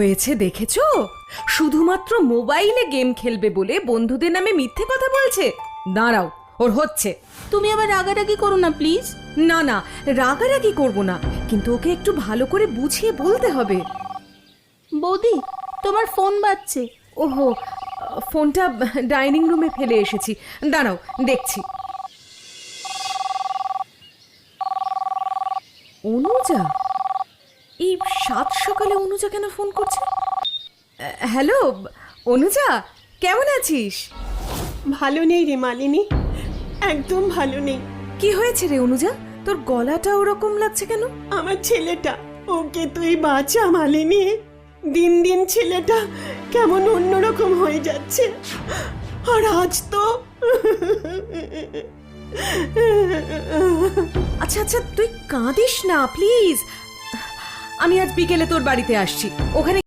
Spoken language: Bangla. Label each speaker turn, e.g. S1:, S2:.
S1: হয়েছে দেখেছো? শুধুমাত্র মোবাইলে গেম খেলবে বলে বন্ধুদের নামে মিথ্যে কথা বলছে। দাঁড়াও, ওর হচ্ছে।
S2: তুমি আবার রাগারাগি করো না প্লিজ।
S1: না না, রাগারাগি করব না, কিন্তু ওকে একটু ভালো করে বুঝিয়ে বলতে হবে।
S2: বৌদি, তোমার ফোন বাজছে।
S1: ওহো, ফোনটা ডাইনিং রুমে ফেলে এসেছি। দাঁড়াও, দেখছি। অনুজা? এই সাত সকালে অনুজা কেন ফোন করছে? হ্যালো অনুজা, কেমন আছিস?
S3: ভালো নেই রে মালিনী, একদম ভালো নেই।
S1: কি হয়েছে রে অনুজা? তোর গলাটা ওরকম লাগছে কেন?
S3: আমার ছেলেটা, ওকে তুই বাঁচা মালিনী। দিন দিন ছেলেটা কেমন অন্যরকম হয়ে যাচ্ছে। আর আজ তো
S1: আচ্ছা আচ্ছা, তুই কাঁদিস না প্লিজ। আমি আজ বিকেলে তোর বাড়িতে আসছি, ওখানে